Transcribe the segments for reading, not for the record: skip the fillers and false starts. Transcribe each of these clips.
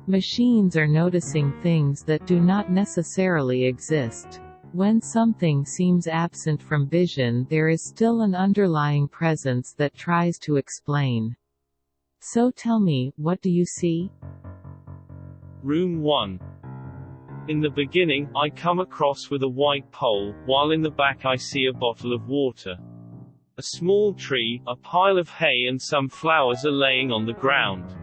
Machines are noticing things that do not necessarily exist. When something seems absent from vision, there is still an underlying presence that tries to explain. So tell me, what do you see? Room 1. In the beginning, I come across with a white pole, while in the back I see a bottle of water. A small tree, a pile of hay and some flowers are laying on the ground.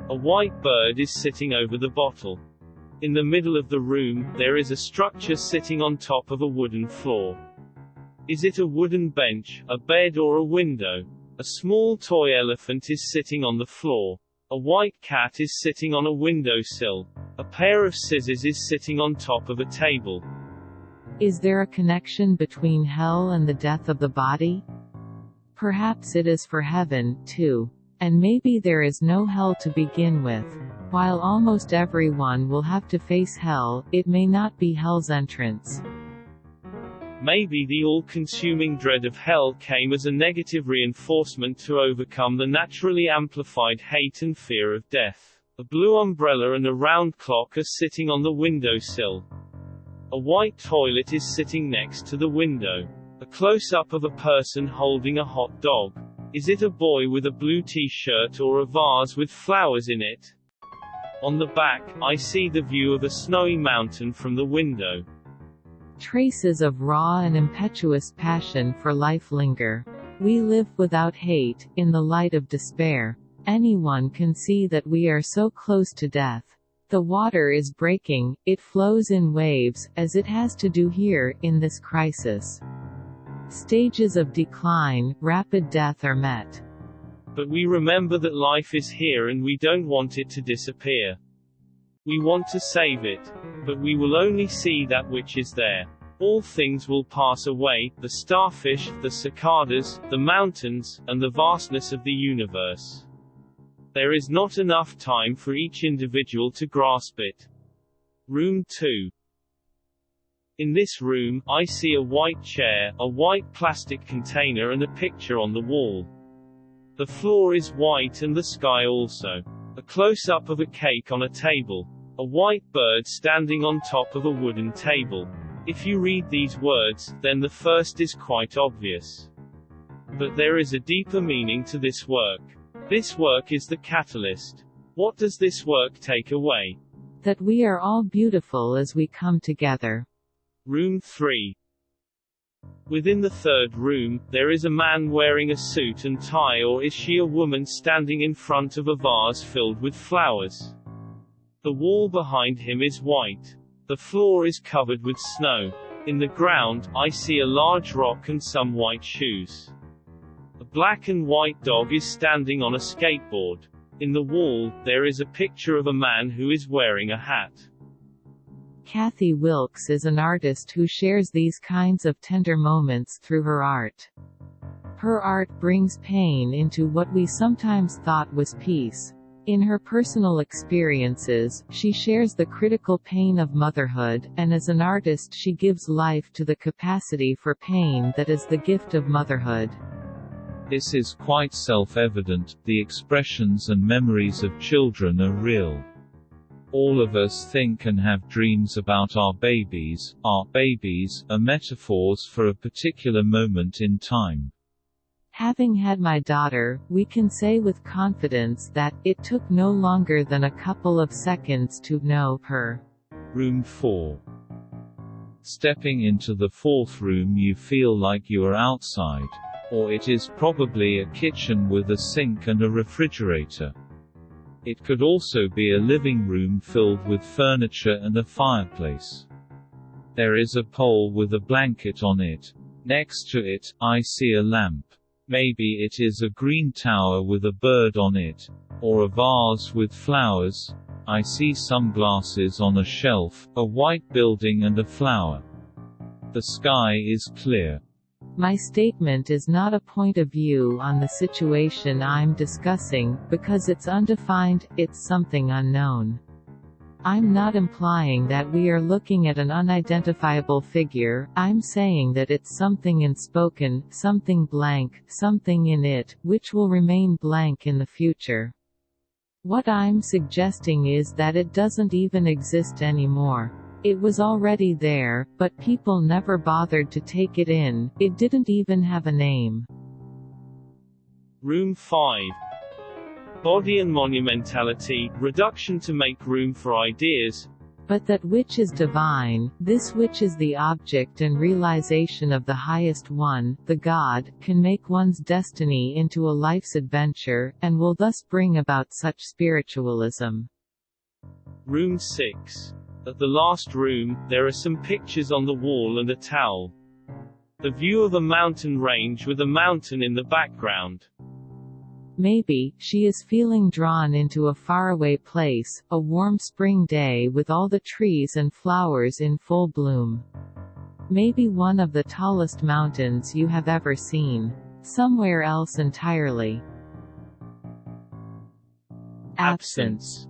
A white bird is sitting over the bottle. In the middle of the room, there is a structure sitting on top of a wooden floor. Is it a wooden bench, a bed or a window? A small toy elephant is sitting on the floor. A white cat is sitting on a windowsill. A pair of scissors is sitting on top of a table. Is there a connection between hell and the death of the body? Perhaps it is for heaven, too. And maybe there is no hell to begin with. While almost everyone will have to face hell, it may not be hell's entrance. Maybe the all-consuming dread of hell came as a negative reinforcement to overcome the naturally amplified hate and fear of death. A blue umbrella and a round clock are sitting on the windowsill. A white toilet is sitting next to the window. A close-up of a person holding a hot dog. Is it a boy with a blue t-shirt or a vase with flowers in it? On the back, I see the view of a snowy mountain from the window. Traces of raw and impetuous passion for life linger. We live without hate, in the light of despair. Anyone can see that we are so close to death. The water is breaking, it flows in waves, as it has to do here, in this crisis. Stages of decline, rapid death are met. But we remember that life is here and we don't want it to disappear. We want to save it. But we will only see that which is there. All things will pass away, the starfish, the cicadas, the mountains, and the vastness of the universe. There is not enough time for each individual to grasp it. Room 2. In this room, I see a white chair, a white plastic container and a picture on the wall. The floor is white and the sky also. A close-up of a cake on a table. A white bird standing on top of a wooden table. If you read these words, then the first is quite obvious. But there is a deeper meaning to this work. This work is the catalyst. What does this work take away? That we are all beautiful as we come together. Room 3. Within the third room, there is a man wearing a suit and tie, or is she a woman standing in front of a vase filled with flowers? The wall behind him is white. The floor is covered with snow. In the ground, I see a large rock and some white shoes. A black and white dog is standing on a skateboard. In the wall, there is a picture of a man who is wearing a hat. Cathy Wilkes is an artist who shares these kinds of tender moments through her art. Her art brings pain into what we sometimes thought was peace. In her personal experiences, she shares the critical pain of motherhood, and as an artist she gives life to the capacity for pain that is the gift of motherhood. This is quite self-evident, the expressions and memories of children are real. All of us think and have dreams about our babies. Our babies are metaphors for a particular moment in time. Having had my daughter, we can say with confidence that it took no longer than a couple of seconds to know her. Room 4. Stepping into the fourth room, you feel like you are outside. Or it is probably a kitchen with a sink and a refrigerator. It could also be a living room filled with furniture and a fireplace. There is a pole with a blanket on it. Next to it, I see a lamp. Maybe it is a green tower with a bird on it. Or a vase with flowers. I see sunglasses on a shelf, a white building and a flower. The sky is clear. My statement is not a point of view on the situation I'm discussing, because it's undefined, it's something unknown. I'm not implying that we are looking at an unidentifiable figure, I'm saying that it's something unspoken, something blank, something in it, which will remain blank in the future. What I'm suggesting is that it doesn't even exist anymore. It was already there, but people never bothered to take it in, it didn't even have a name. Room 5. Body and monumentality, reduction to make room for ideas. But that which is divine, this which is the object and realization of the highest one, the God, can make one's destiny into a life's adventure, and will thus bring about such spiritualism. Room 6. At the last room, there are some pictures on the wall and a towel. The view of a mountain range with a mountain in the background. Maybe, she is feeling drawn into a faraway place, a warm spring day with all the trees and flowers in full bloom. Maybe one of the tallest mountains you have ever seen. Somewhere else entirely. Absence.